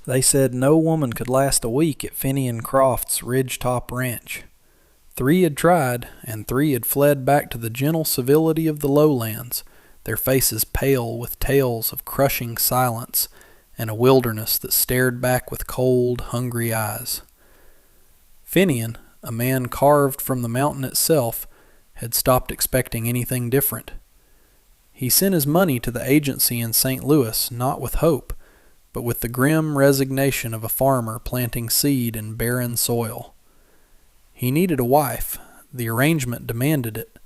They said no woman could last a week at Phinney & Croft's Ridgetop Ranch. 3 had tried, and 3 had fled back to the gentle civility of the lowlands, their faces pale with tales of crushing silence and a wilderness that stared back with cold, hungry eyes. Finian, a man carved from the mountain itself, had stopped expecting anything different. He sent his money to the agency in St. Louis not with hope, but with the grim resignation of a farmer planting seed in barren soil. He needed a wife, the arrangement demanded it,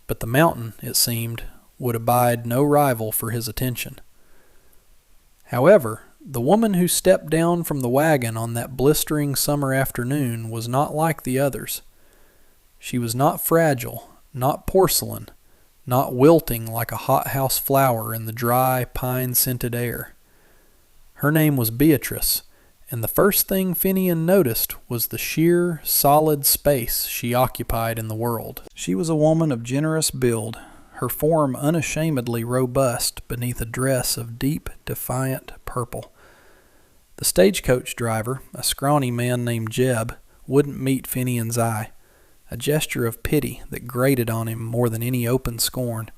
but the mountain, it seemed, would abide no rival for his attention. However, the woman who stepped down from the wagon on that blistering summer afternoon was not like the others. She was not fragile, not porcelain, not wilting like a hothouse flower in the dry, pine-scented air. Her name was Beatrice, and the first thing Finian noticed was the sheer, solid space she occupied in the world. She was a woman of generous build, her form unashamedly robust beneath a dress of deep, defiant purple. The stagecoach driver, a scrawny man named Jeb, wouldn't meet Finian's eye, a gesture of pity that grated on him more than any open scorn.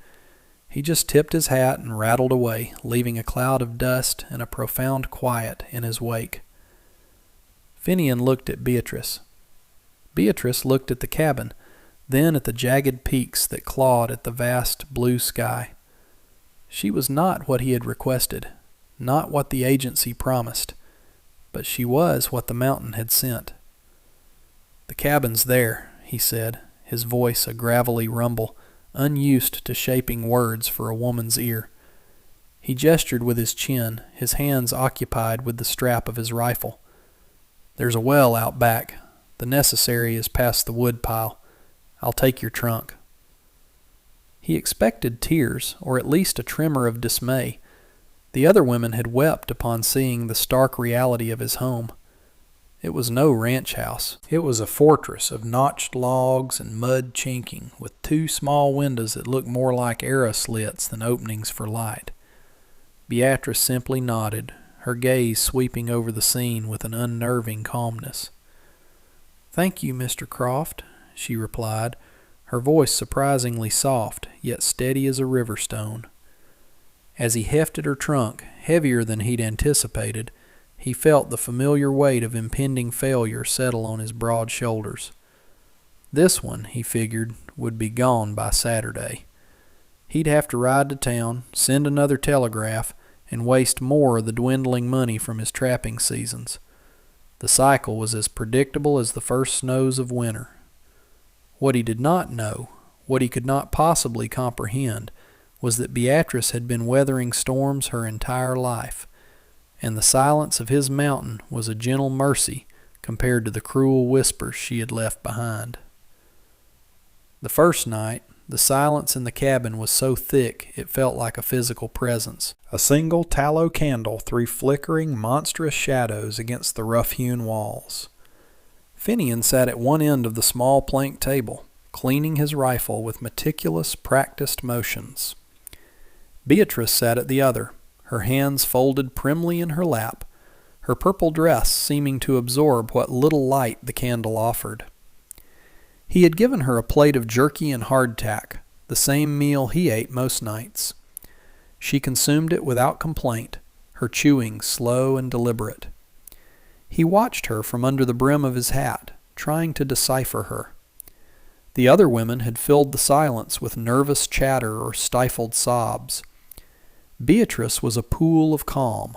He just tipped his hat and rattled away, leaving a cloud of dust and a profound quiet in his wake. Finian looked at Beatrice. Beatrice looked at the cabin, then at the jagged peaks that clawed at the vast blue sky. She was not what he had requested, not what the agency promised, but she was what the mountain had sent. "The cabin's there," he said, his voice a gravelly rumble, unused to shaping words for a woman's ear. He gestured with his chin, his hands occupied with the strap of his rifle. "There's a well out back. The necessary is past the wood pile. I'll take your trunk." He expected tears, or at least a tremor of dismay. The other women had wept upon seeing the stark reality of his home. It was no ranch house. It was a fortress of notched logs and mud chinking, with 2 small windows that looked more like arrow slits than openings for light. Beatrice simply nodded, her gaze sweeping over the scene with an unnerving calmness. "Thank you, Mr. Croft," she replied, her voice surprisingly soft, yet steady as a river stone. As he hefted her trunk, heavier than he'd anticipated, he felt the familiar weight of impending failure settle on his broad shoulders. This one, he figured, would be gone by Saturday. He'd have to ride to town, send another telegraph, and waste more of the dwindling money from his trapping seasons. The cycle was as predictable as the first snows of winter. What he did not know, what he could not possibly comprehend, was that Beatrice had been weathering storms her entire life, and the silence of his mountain was a gentle mercy compared to the cruel whispers she had left behind. The first night, the silence in the cabin was so thick it felt like a physical presence. A single tallow candle threw flickering, monstrous shadows against the rough-hewn walls. Finian sat at one end of the small plank table, cleaning his rifle with meticulous, practiced motions. Beatrice sat at the other, her hands folded primly in her lap, her purple dress seeming to absorb what little light the candle offered. He had given her a plate of jerky and hardtack, the same meal he ate most nights. She consumed it without complaint, her chewing slow and deliberate. He watched her from under the brim of his hat, trying to decipher her. The other women had filled the silence with nervous chatter or stifled sobs. Beatrice was a pool of calm.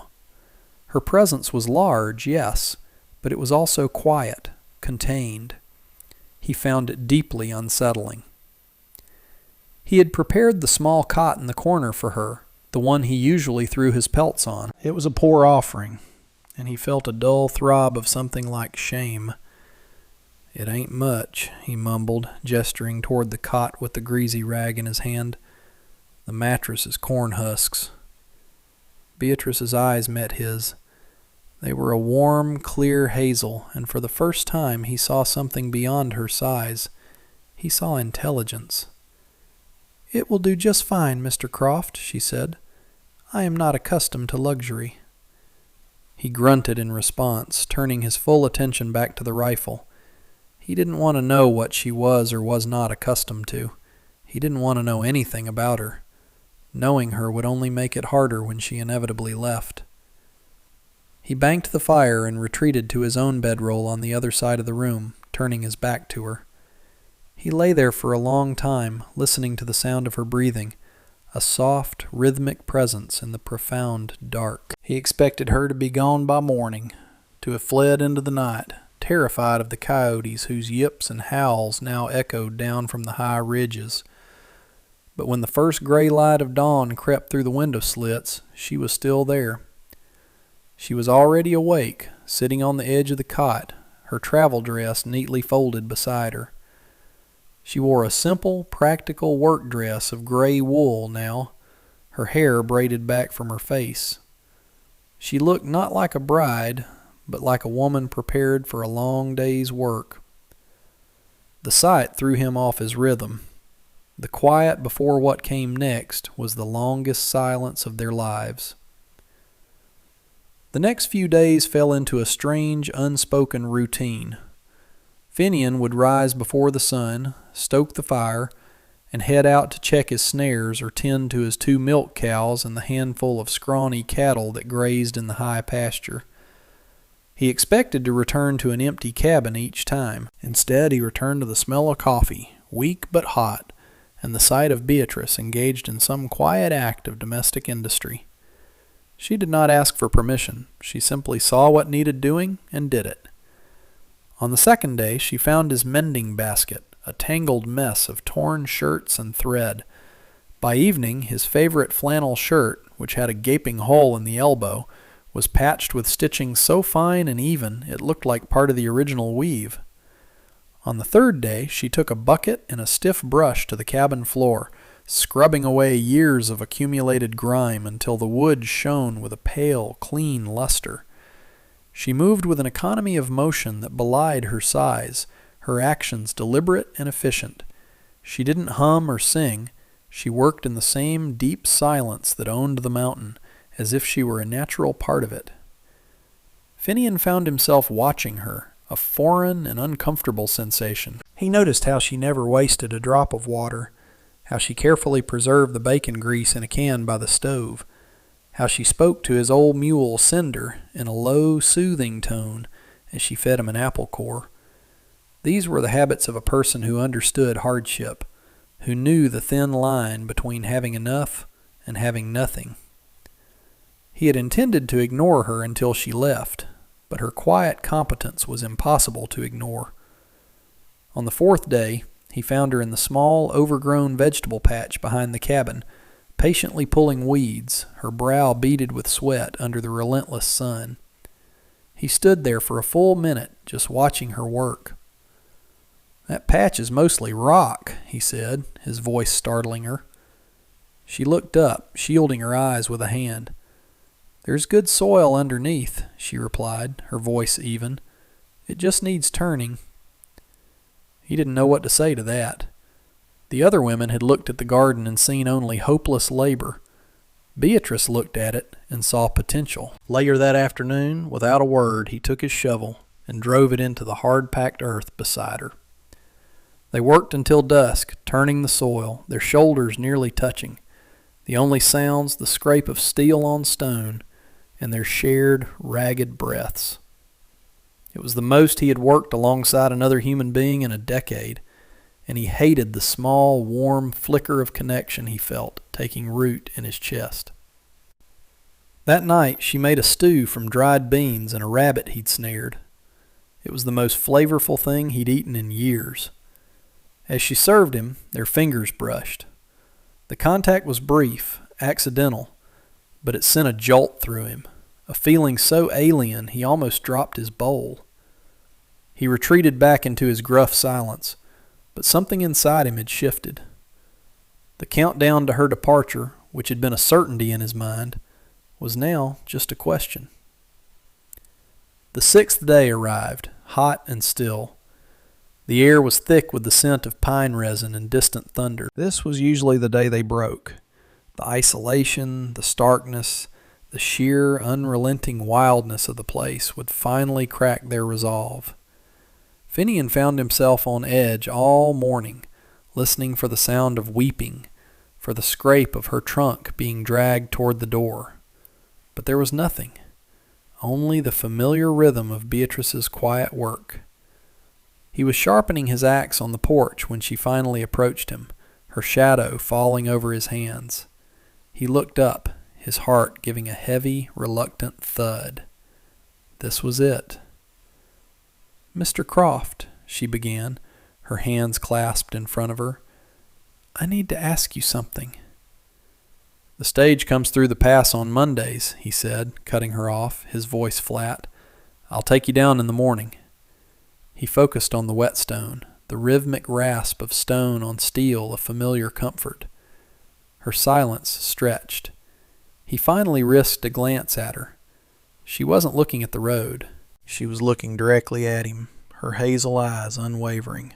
Her presence was large, yes, but it was also quiet, contained. He found it deeply unsettling. He had prepared the small cot in the corner for her, the one he usually threw his pelts on. It was a poor offering, and he felt a dull throb of something like shame. "It ain't much," he mumbled, gesturing toward the cot with the greasy rag in his hand. "The mattress is corn husks." Beatrice's eyes met his. They were a warm, clear hazel, and for the first time he saw something beyond her size. He saw intelligence. "It will do just fine, Mr. Croft," she said. "I am not accustomed to luxury." He grunted in response, turning his full attention back to the rifle. He didn't want to know what she was or was not accustomed to. He didn't want to know anything about her. Knowing her would only make it harder when she inevitably left. He banked the fire and retreated to his own bedroll on the other side of the room, turning his back to her. He lay there for a long time, listening to the sound of her breathing, a soft, rhythmic presence in the profound dark. He expected her to be gone by morning, to have fled into the night, terrified of the coyotes whose yips and howls now echoed down from the high ridges. But when the first gray light of dawn crept through the window slits, she was still there. She was already awake, sitting on the edge of the cot, her travel dress neatly folded beside her. She wore a simple, practical work dress of gray wool now, her hair braided back from her face. She looked not like a bride, but like a woman prepared for a long day's work. The sight threw him off his rhythm. The quiet before what came next was the longest silence of their lives. The next few days fell into a strange, unspoken routine. Finian would rise before the sun, stoke the fire, and head out to check his snares or tend to his 2 milk cows and the handful of scrawny cattle that grazed in the high pasture. He expected to return to an empty cabin each time. Instead, he returned to the smell of coffee, weak but hot, and the sight of Beatrice engaged in some quiet act of domestic industry. She did not ask for permission. She simply saw what needed doing and did it. On the second day, she found his mending basket, a tangled mess of torn shirts and thread. By evening, his favorite flannel shirt, which had a gaping hole in the elbow, was patched with stitching so fine and even it looked like part of the original weave. On the third day, she took a bucket and a stiff brush to the cabin floor, scrubbing away years of accumulated grime until the wood shone with a pale, clean luster. She moved with an economy of motion that belied her size, her actions deliberate and efficient. She didn't hum or sing. She worked in the same deep silence that owned the mountain, as if she were a natural part of it. Finian found himself watching her, a foreign and uncomfortable sensation. He noticed how she never wasted a drop of water, how she carefully preserved the bacon grease in a can by the stove, how she spoke to his old mule Cinder in a low, soothing tone as she fed him an apple core. These were the habits of a person who understood hardship, who knew the thin line between having enough and having nothing. He had intended to ignore her until she left, but her quiet competence was impossible to ignore. On the fourth day, he found her in the small, overgrown vegetable patch behind the cabin, patiently pulling weeds, her brow beaded with sweat under the relentless sun. He stood there for a full minute, just watching her work. "That patch is mostly rock," he said, his voice startling her. She looked up, shielding her eyes with a hand. "There's good soil underneath," she replied, her voice even. "It just needs turning." He didn't know what to say to that. The other women had looked at the garden and seen only hopeless labor. Beatrice looked at it and saw potential. Later that afternoon, without a word, he took his shovel and drove it into the hard-packed earth beside her. They worked until dusk, turning the soil, their shoulders nearly touching. The only sounds the scrape of steel on stone and their shared, ragged breaths. It was the most he had worked alongside another human being in a decade, and he hated the small, warm flicker of connection he felt taking root in his chest. That night she made a stew from dried beans and a rabbit he'd snared. It was the most flavorful thing he'd eaten in years. As she served him, their fingers brushed. The contact was brief, accidental, but it sent a jolt through him, a feeling so alien he almost dropped his bowl. He retreated back into his gruff silence, but something inside him had shifted. The countdown to her departure, which had been a certainty in his mind, was now just a question. The 6th day arrived, hot and still. The air was thick with the scent of pine resin and distant thunder. This was usually the day they broke. The isolation, the starkness, The sheer, unrelenting wildness of the place would finally crack their resolve. Finian found himself on edge all morning, listening for the sound of weeping, for the scrape of her trunk being dragged toward the door. But there was nothing, only the familiar rhythm of Beatrice's quiet work. He was sharpening his axe on the porch when she finally approached him, her shadow falling over his hands. He looked up, his heart giving a heavy, reluctant thud. This was it. "Mr. Croft," she began, her hands clasped in front of her, "I need to ask you something." "The stage comes through the pass on Mondays," he said, cutting her off, his voice flat. "I'll take you down in the morning." He focused on the whetstone, the rhythmic rasp of stone on steel, a familiar comfort. Her silence stretched. He finally risked a glance at her. She wasn't looking at the road. She was looking directly at him, her hazel eyes unwavering.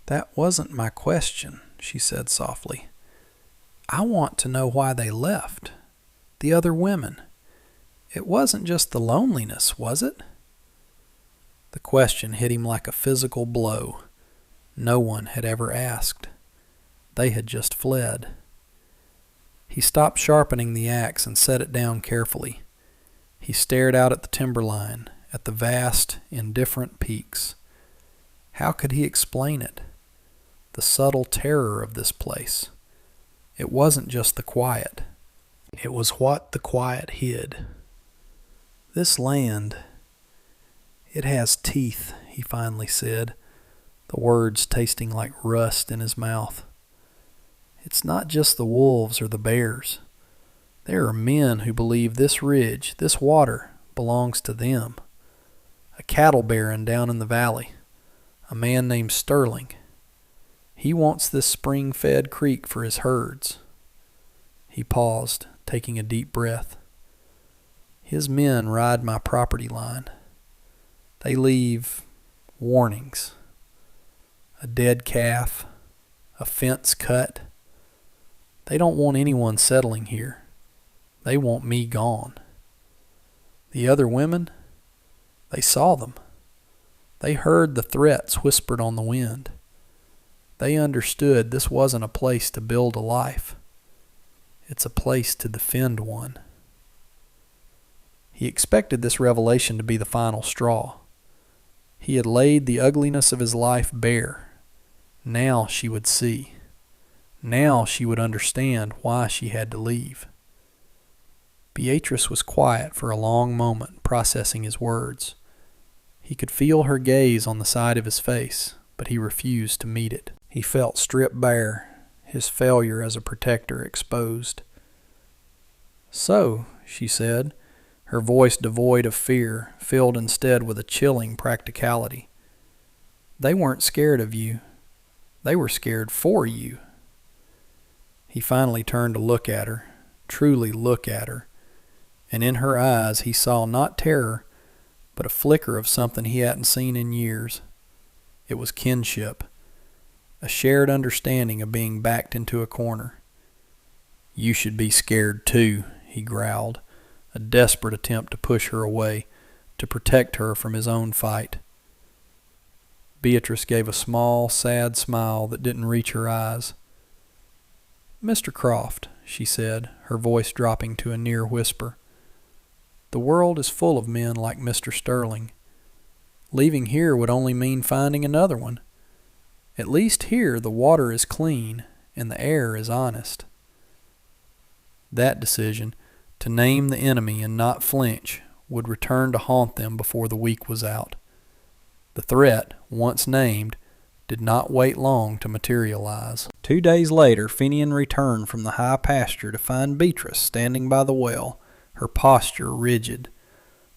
"That wasn't my question," she said softly. "I want to know why they left. The other women. It wasn't just the loneliness, was it?" The question hit him like a physical blow. No one had ever asked. They had just fled. He stopped sharpening the axe and set it down carefully. He stared out at the timberline, at the vast, indifferent peaks. How could he explain it? The subtle terror of this place. It wasn't just the quiet. It was what the quiet hid. "This land, it has teeth," he finally said, the words tasting like rust in his mouth. "It's not just the wolves or the bears. There are men who believe this ridge, this water, belongs to them. A cattle baron down in the valley, a man named Sterling. He wants this spring-fed creek for his herds." He paused, taking a deep breath. "His men ride my property line. They leave warnings. A dead calf, a fence cut. They don't want anyone settling here. They want me gone. The other women, they saw them. They heard the threats whispered on the wind. They understood this wasn't a place to build a life. It's a place to defend one." He expected this revelation to be the final straw. He had laid the ugliness of his life bare. Now she would see. Now she would understand why she had to leave. Beatrice was quiet for a long moment, processing his words. He could feel her gaze on the side of his face, but he refused to meet it. He felt stripped bare, his failure as a protector exposed. "So," she said, her voice devoid of fear, filled instead with a chilling practicality, "they weren't scared of you. They were scared for you." He finally turned to look at her, truly look at her, and in her eyes he saw not terror, but a flicker of something he hadn't seen in years. It was kinship, a shared understanding of being backed into a corner. "You should be scared too," he growled, a desperate attempt to push her away, to protect her from his own fight. Beatrice gave a small, sad smile that didn't reach her eyes. "Mr. Croft," she said, her voice dropping to a near whisper, "the world is full of men like Mr. Sterling. Leaving here would only mean finding another one. At least here the water is clean and the air is honest." That decision, to name the enemy and not flinch, would return to haunt them before the week was out. The threat, once named, did not wait long to materialize. 2 days later, Finian returned from the high pasture to find Beatrice standing by the well, her posture rigid.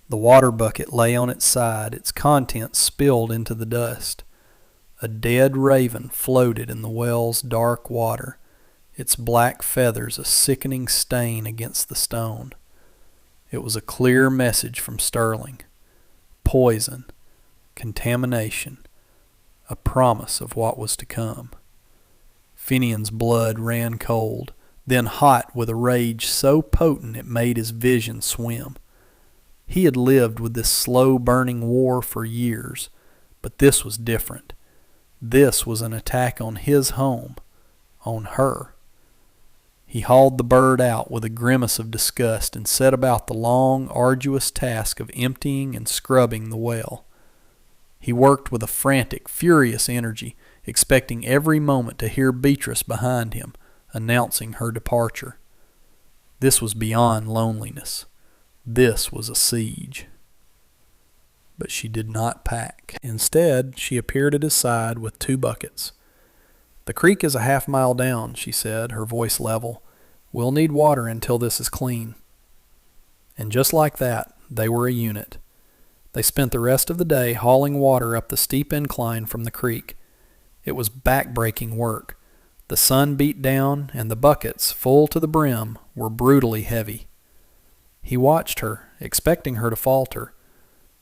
The water bucket lay on its side, its contents spilled into the dust. A dead raven floated in the well's dark water, its black feathers a sickening stain against the stone. It was a clear message from Sterling. Poison, contamination, a promise of what was to come. Finian's blood ran cold, then hot with a rage so potent it made his vision swim. He had lived with this slow-burning war for years, but this was different. This was an attack on his home, on her. He hauled the bird out with a grimace of disgust and set about the long, arduous task of emptying and scrubbing the well. He worked with a frantic, furious energy, expecting every moment to hear Beatrice behind him, announcing her departure. This was beyond loneliness. This was a siege. But she did not pack. Instead, she appeared at his side with 2 buckets. "The creek is a half-mile down," she said, her voice level. "We'll need water until this is clean." And just like that, they were a unit. They spent the rest of the day hauling water up the steep incline from the creek. It was back-breaking work. The sun beat down, and the buckets, full to the brim, were brutally heavy. He watched her, expecting her to falter.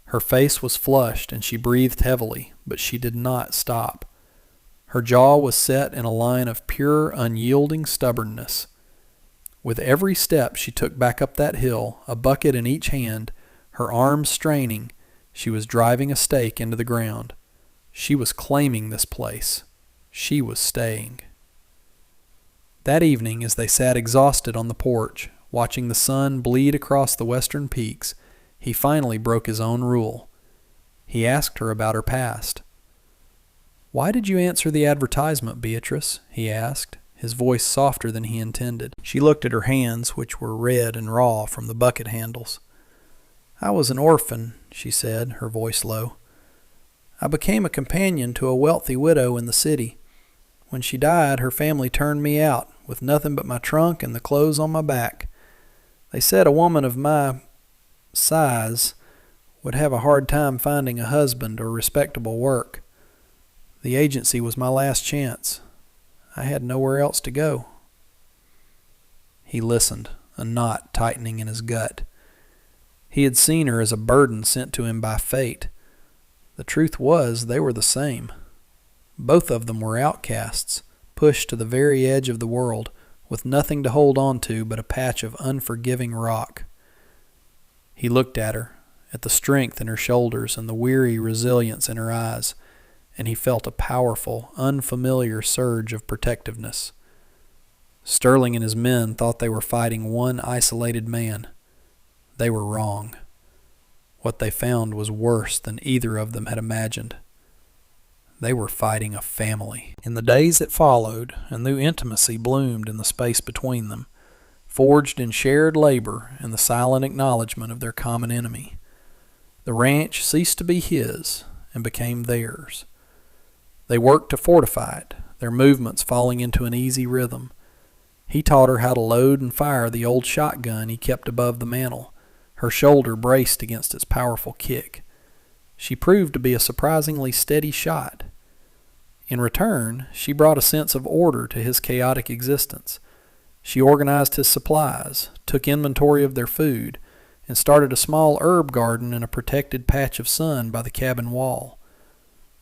Her face was flushed, and she breathed heavily, but she did not stop. Her jaw was set in a line of pure, unyielding stubbornness. With every step she took back up that hill, a bucket in each hand, her arms straining, she was driving a stake into the ground. She was claiming this place. She was staying. That evening, as they sat exhausted on the porch, watching the sun bleed across the western peaks, he finally broke his own rule. He asked her about her past. "Why did you answer the advertisement, Beatrice?" he asked, his voice softer than he intended. She looked at her hands, which were red and raw from the bucket handles. "I was an orphan," she said, her voice low. "I became a companion to a wealthy widow in the city. When she died, her family turned me out, with nothing but my trunk and the clothes on my back. They said a woman of my size would have a hard time finding a husband or respectable work. The agency was my last chance. I had nowhere else to go." He listened, a knot tightening in his gut. He had seen her as a burden sent to him by fate. The truth was, they were the same. Both of them were outcasts, pushed to the very edge of the world, with nothing to hold on to but a patch of unforgiving rock. He looked at her, at the strength in her shoulders and the weary resilience in her eyes, and he felt a powerful, unfamiliar surge of protectiveness. Sterling and his men thought they were fighting one isolated man. They were wrong. What they found was worse than either of them had imagined. They were fighting a family. In the days that followed, a new intimacy bloomed in the space between them, forged in shared labor and the silent acknowledgement of their common enemy. The ranch ceased to be his and became theirs. They worked to fortify it, their movements falling into an easy rhythm. He taught her how to load and fire the old shotgun he kept above the mantel, her shoulder braced against its powerful kick. She proved to be a surprisingly steady shot. In return, she brought a sense of order to his chaotic existence. She organized his supplies, took inventory of their food, and started a small herb garden in a protected patch of sun by the cabin wall.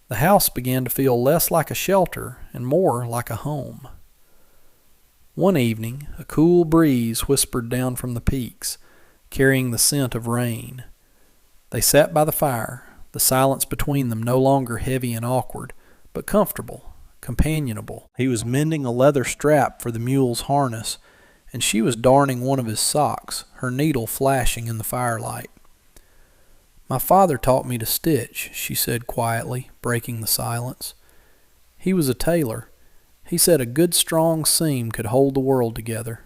The house began to feel less like a shelter and more like a home. One evening, a cool breeze whispered down from the peaks, carrying the scent of rain. They sat by the fire, the silence between them no longer heavy and awkward, but comfortable, companionable. He was mending a leather strap for the mule's harness, and she was darning one of his socks, her needle flashing in the firelight. "My father taught me to stitch," she said quietly, breaking the silence. "He was a tailor. He said a good strong seam could hold the world together."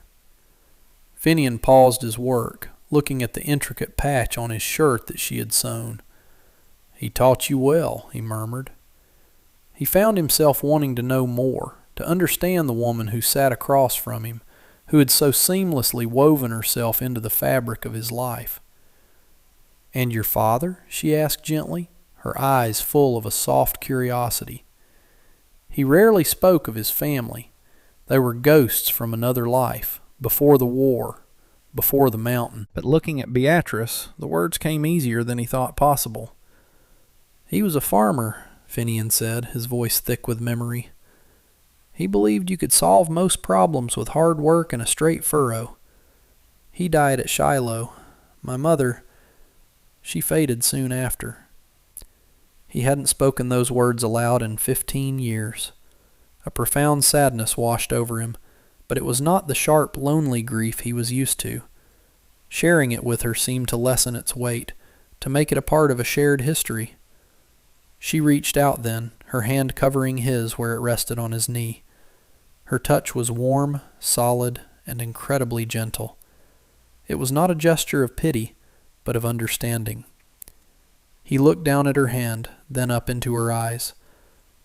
Finian paused his work, looking at the intricate patch on his shirt that she had sewn. "He taught you well," he murmured. He found himself wanting to know more, to understand the woman who sat across from him, who had so seamlessly woven herself into the fabric of his life. "And your father?" she asked gently, her eyes full of a soft curiosity. He rarely spoke of his family. They were ghosts from another life, before the war, before the mountain. But looking at Beatrice, the words came easier than he thought possible. "He was a farmer," Finian said, his voice thick with memory. He believed you could solve most problems with hard work and a straight furrow. He died at Shiloh. My mother, she faded soon after. He hadn't spoken those words aloud in 15 years. A profound sadness washed over him, but it was not the sharp, lonely grief he was used to. Sharing it with her seemed to lessen its weight, to make it a part of a shared history. She reached out then, her hand covering his where it rested on his knee. Her touch was warm, solid, and incredibly gentle. It was not a gesture of pity, but of understanding. He looked down at her hand, then up into her eyes.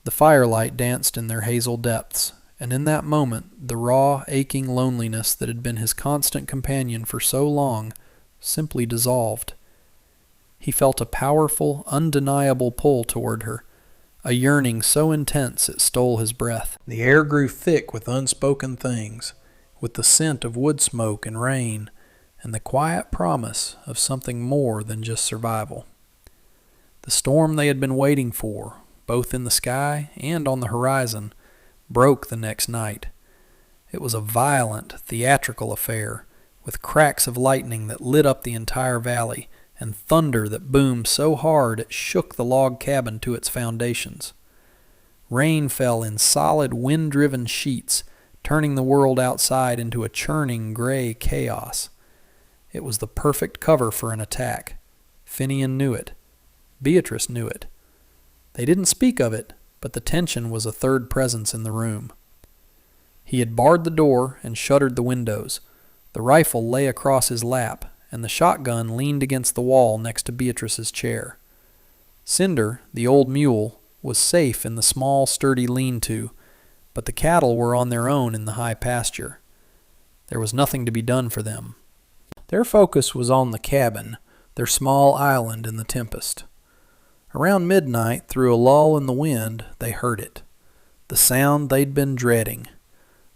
The firelight danced in their hazel depths, and in that moment the raw, aching loneliness that had been his constant companion for so long simply dissolved. He felt a powerful, undeniable pull toward her, a yearning so intense it stole his breath. The air grew thick with unspoken things, with the scent of wood smoke and rain, and the quiet promise of something more than just survival. The storm they had been waiting for, both in the sky and on the horizon, broke the next night. It was a violent, theatrical affair, with cracks of lightning that lit up the entire valley, and thunder that boomed so hard it shook the log cabin to its foundations. Rain fell in solid, wind-driven sheets, turning the world outside into a churning, gray chaos. It was the perfect cover for an attack. Finian knew it. Beatrice knew it. They didn't speak of it, but the tension was a third presence in the room. He had barred the door and shuttered the windows. The rifle lay across his lap, and the shotgun leaned against the wall next to Beatrice's chair. Cinder, the old mule, was safe in the small, sturdy lean-to, but the cattle were on their own in the high pasture. There was nothing to be done for them. Their focus was on the cabin, their small island in the tempest. Around midnight, through a lull in the wind, they heard it. The sound they'd been dreading.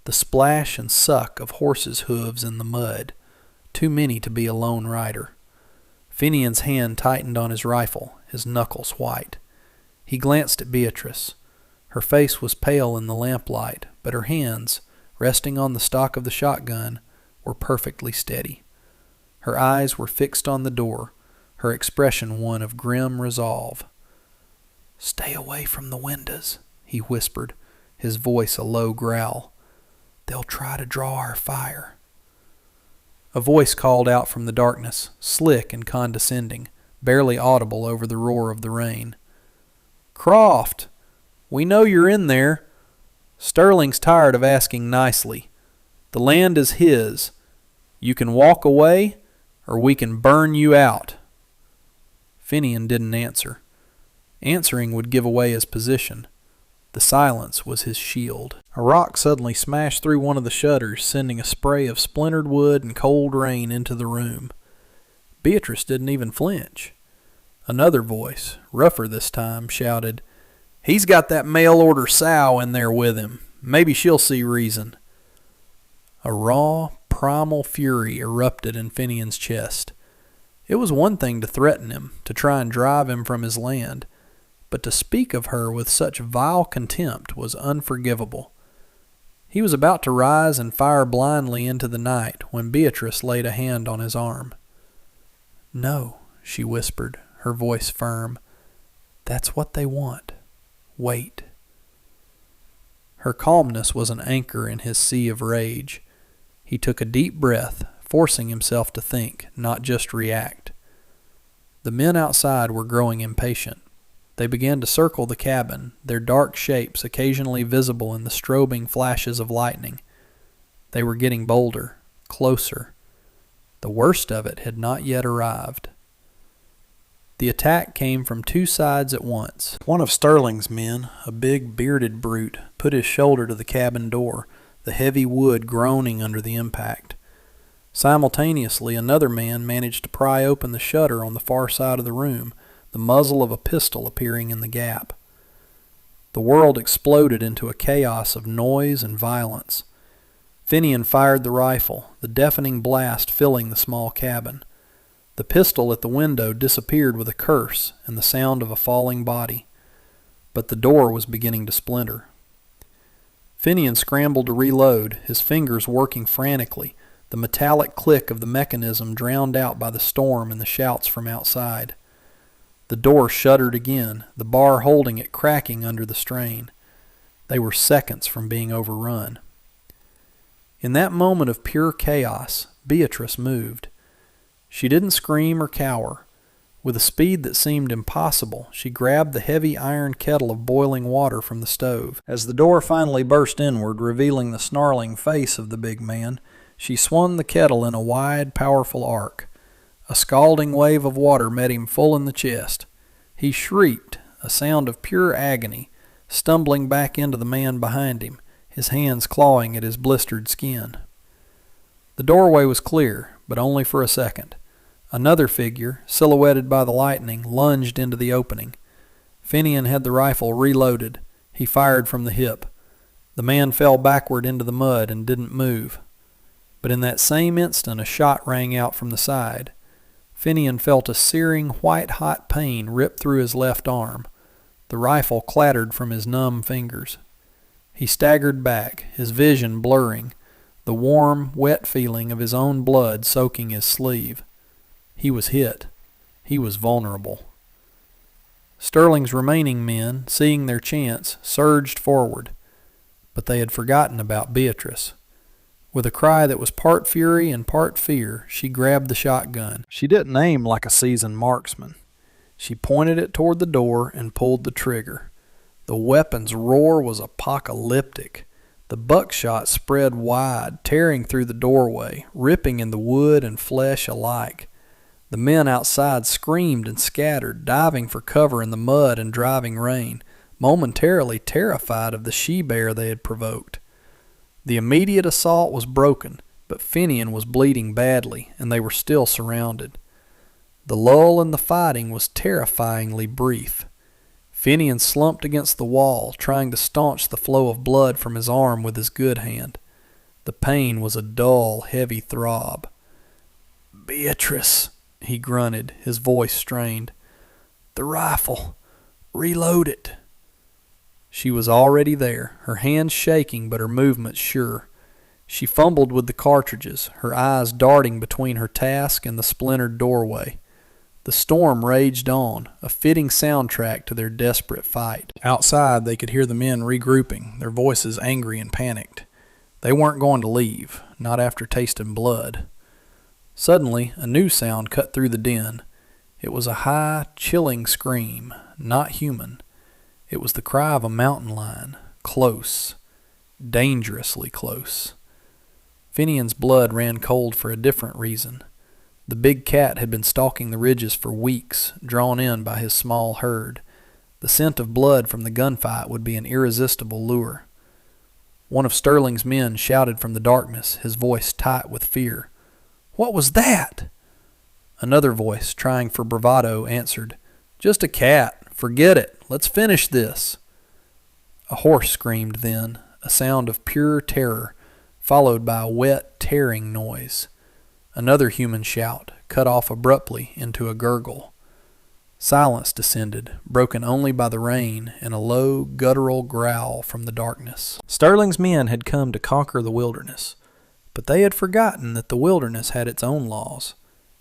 The splash and suck of horses' hooves in the mud. Too many to be a lone rider. Finian's hand tightened on his rifle, his knuckles white. He glanced at Beatrice. Her face was pale in the lamplight, but her hands, resting on the stock of the shotgun, were perfectly steady. Her eyes were fixed on the door, her expression one of grim resolve. "Stay away from the windows," he whispered, his voice a low growl. "They'll try to draw our fire." A voice called out from the darkness, slick and condescending, barely audible over the roar of the rain. "Croft, we know you're in there. Sterling's tired of asking nicely. The land is his. You can walk away, or we can burn you out." Finian didn't answer. Answering would give away his position. The silence was his shield. A rock suddenly smashed through one of the shutters, sending a spray of splintered wood and cold rain into the room. Beatrice didn't even flinch. Another voice, rougher this time, shouted, "He's got that mail-order sow in there with him. Maybe she'll see reason." A raw, primal fury erupted in Finian's chest. It was one thing to threaten him, to try and drive him from his land, but to speak of her with such vile contempt was unforgivable. He was about to rise and fire blindly into the night when Beatrice laid a hand on his arm. "No," she whispered, her voice firm. "That's what they want. Wait." Her calmness was an anchor in his sea of rage. He took a deep breath, forcing himself to think, not just react. The men outside were growing impatient. They began to circle the cabin, their dark shapes occasionally visible in the strobing flashes of lightning. They were getting bolder, closer. The worst of it had not yet arrived. The attack came from two sides at once. One of Sterling's men, a big, bearded brute, put his shoulder to the cabin door, the heavy wood groaning under the impact. Simultaneously, another man managed to pry open the shutter on the far side of the room, the muzzle of a pistol appearing in the gap. The world exploded into a chaos of noise and violence. Finian fired the rifle, the deafening blast filling the small cabin. The pistol at the window disappeared with a curse and the sound of a falling body. But the door was beginning to splinter. Finian scrambled to reload, his fingers working frantically, the metallic click of the mechanism drowned out by the storm and the shouts from outside. The door shuddered again, the bar holding it cracking under the strain. They were seconds from being overrun. In that moment of pure chaos, Beatrice moved. She didn't scream or cower. With a speed that seemed impossible, she grabbed the heavy iron kettle of boiling water from the stove. As the door finally burst inward, revealing the snarling face of the big man, she swung the kettle in a wide, powerful arc. A scalding wave of water met him full in the chest. He shrieked, a sound of pure agony, stumbling back into the man behind him, his hands clawing at his blistered skin. The doorway was clear, but only for a second. Another figure, silhouetted by the lightning, lunged into the opening. Finian had the rifle reloaded. He fired from the hip. The man fell backward into the mud and didn't move. But in that same instant a shot rang out from the side. Finian felt a searing, white-hot pain rip through his left arm. The rifle clattered from his numb fingers. He staggered back, his vision blurring, the warm, wet feeling of his own blood soaking his sleeve. He was hit. He was vulnerable. Sterling's remaining men, seeing their chance, surged forward. But they had forgotten about Beatrice. With a cry that was part fury and part fear, she grabbed the shotgun. She didn't aim like a seasoned marksman. She pointed it toward the door and pulled the trigger. The weapon's roar was apocalyptic. The buckshot spread wide, tearing through the doorway, ripping in the wood and flesh alike. The men outside screamed and scattered, diving for cover in the mud and driving rain, momentarily terrified of the she-bear they had provoked. The immediate assault was broken, but Finian was bleeding badly, and they were still surrounded. The lull in the fighting was terrifyingly brief. Finian slumped against the wall, trying to staunch the flow of blood from his arm with his good hand. The pain was a dull, heavy throb. "Beatrice," he grunted, his voice strained. "The rifle. Reload it." She was already there, her hands shaking but her movements sure. She fumbled with the cartridges, her eyes darting between her task and the splintered doorway. The storm raged on, a fitting soundtrack to their desperate fight. Outside, they could hear the men regrouping, their voices angry and panicked. They weren't going to leave, not after tasting blood. Suddenly, a new sound cut through the din. It was a high, chilling scream, not human. It was the cry of a mountain lion, close, dangerously close. Finian's blood ran cold for a different reason. The big cat had been stalking the ridges for weeks, drawn in by his small herd. The scent of blood from the gunfight would be an irresistible lure. One of Sterling's men shouted from the darkness, his voice tight with fear. "What was that?" Another voice, trying for bravado, answered, "Just a cat. Forget it. Let's finish this." A horse screamed then, a sound of pure terror, followed by a wet, tearing noise. Another human shout, cut off abruptly into a gurgle. Silence descended, broken only by the rain and a low, guttural growl from the darkness. Sterling's men had come to conquer the wilderness, but they had forgotten that the wilderness had its own laws,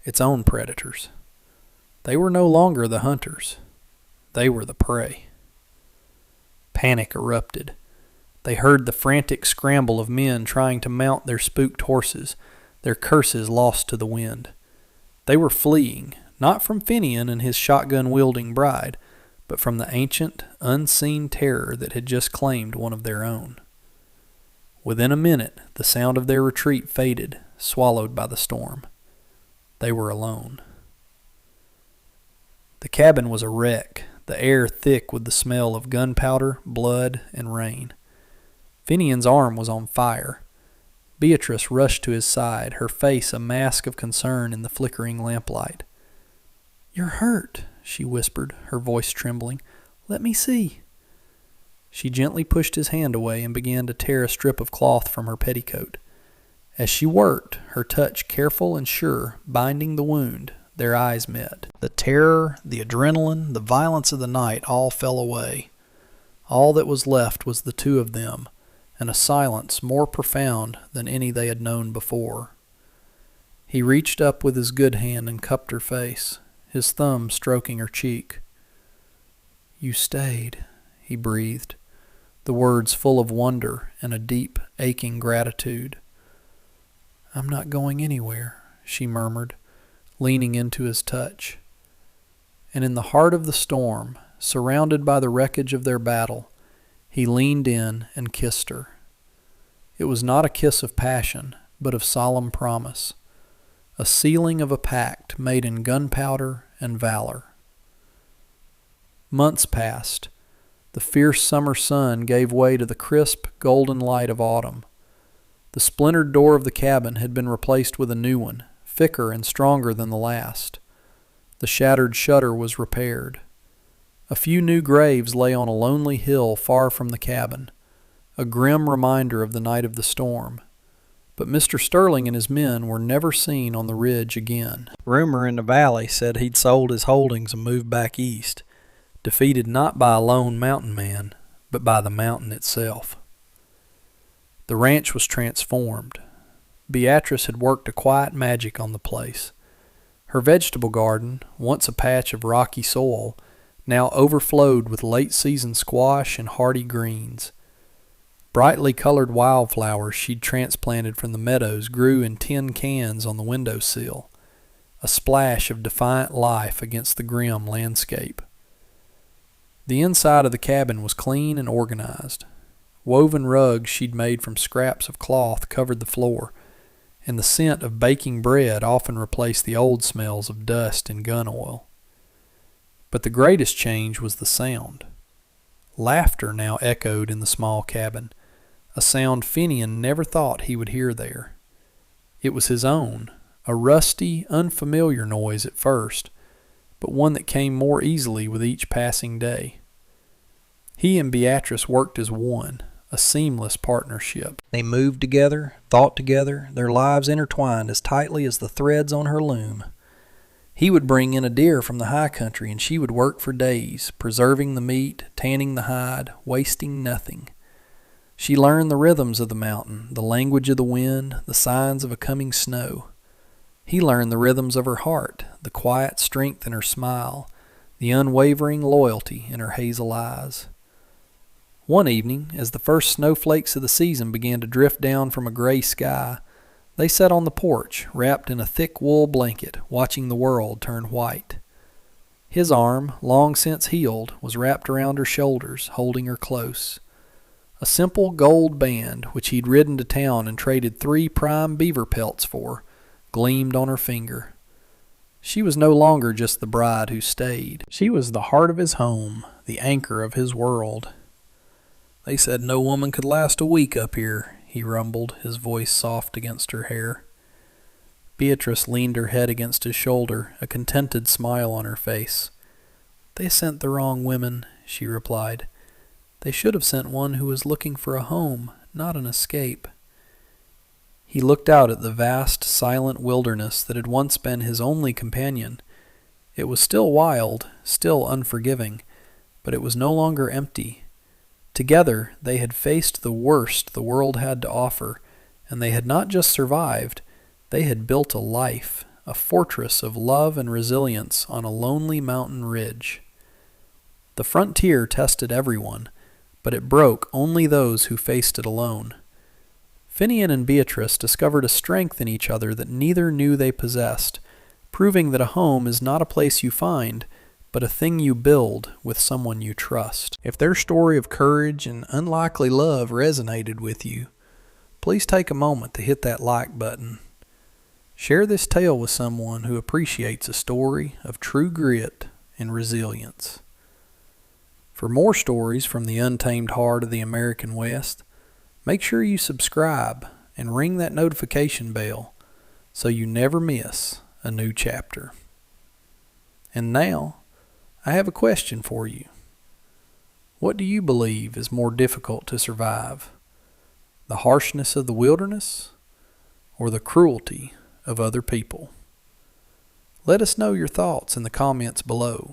its own predators. They were no longer the hunters. They were the prey. Panic erupted. They heard the frantic scramble of men trying to mount their spooked horses, their curses lost to the wind. They were fleeing, not from Finian and his shotgun-wielding bride, but from the ancient, unseen terror that had just claimed one of their own. Within a minute, the sound of their retreat faded, swallowed by the storm. They were alone. The cabin was a wreck, the air thick with the smell of gunpowder, blood, and rain. Finian's arm was on fire. Beatrice rushed to his side, her face a mask of concern in the flickering lamplight. "You're hurt," she whispered, her voice trembling. "Let me see." She gently pushed his hand away and began to tear a strip of cloth from her petticoat. As she worked, her touch careful and sure, binding the wound, their eyes met. The terror, the adrenaline, the violence of the night all fell away. All that was left was the two of them, and a silence more profound than any they had known before. He reached up with his good hand and cupped her face, his thumb stroking her cheek. "You stayed," he breathed, the words full of wonder and a deep, aching gratitude. "I'm not going anywhere," she murmured, leaning into his touch. And in the heart of the storm, surrounded by the wreckage of their battle, he leaned in and kissed her. It was not a kiss of passion, but of solemn promise, a sealing of a pact made in gunpowder and valor. Months passed. The fierce summer sun gave way to the crisp, golden light of autumn. The splintered door of the cabin had been replaced with a new one, thicker and stronger than the last. The shattered shutter was repaired. A few new graves lay on a lonely hill far from the cabin, a grim reminder of the night of the storm. But Mr. Sterling and his men were never seen on the ridge again. Rumor in the valley said he'd sold his holdings and moved back east, defeated not by a lone mountain man, but by the mountain itself. The ranch was transformed. Beatrice had worked a quiet magic on the place. Her vegetable garden, once a patch of rocky soil, now overflowed with late-season squash and hardy greens. Brightly colored wildflowers she'd transplanted from the meadows grew in tin cans on the windowsill, a splash of defiant life against the grim landscape. The inside of the cabin was clean and organized. Woven rugs she'd made from scraps of cloth covered the floor, and the scent of baking bread often replaced the old smells of dust and gun oil. But the greatest change was the sound. Laughter now echoed in the small cabin, a sound Finian never thought he would hear there. It was his own, a rusty, unfamiliar noise at first, but one that came more easily with each passing day. He and Beatrice worked as one, a seamless partnership. They moved together, thought together, their lives intertwined as tightly as the threads on her loom. He would bring in a deer from the high country, and she would work for days, preserving the meat, tanning the hide, wasting nothing. She learned the rhythms of the mountain, the language of the wind, the signs of a coming snow. He learned the rhythms of her heart, the quiet strength in her smile, the unwavering loyalty in her hazel eyes. One evening, as the first snowflakes of the season began to drift down from a gray sky, they sat on the porch, wrapped in a thick wool blanket, watching the world turn white. His arm, long since healed, was wrapped around her shoulders, holding her close. A simple gold band, which he'd ridden to town and traded 3 prime beaver pelts for, gleamed on her finger. She was no longer just the bride who stayed. She was the heart of his home, the anchor of his world. "They said no woman could last a week up here," he rumbled, his voice soft against her hair. Beatrice leaned her head against his shoulder, a contented smile on her face. "They sent the wrong women," she replied. "They should have sent one who was looking for a home, not an escape." He looked out at the vast, silent wilderness that had once been his only companion. It was still wild, still unforgiving, but it was no longer empty. Together, they had faced the worst the world had to offer, and they had not just survived, they had built a life, a fortress of love and resilience on a lonely mountain ridge. The frontier tested everyone, but it broke only those who faced it alone. Finian and Beatrice discovered a strength in each other that neither knew they possessed, proving that a home is not a place you find, but a thing you build with someone you trust. If their story of courage and unlikely love resonated with you, please take a moment to hit that like button. Share this tale with someone who appreciates a story of true grit and resilience. For more stories from the untamed heart of the American West, make sure you subscribe and ring that notification bell so you never miss a new chapter. And now, I have a question for you. What do you believe is more difficult to survive? The harshness of the wilderness or the cruelty of other people? Let us know your thoughts in the comments below.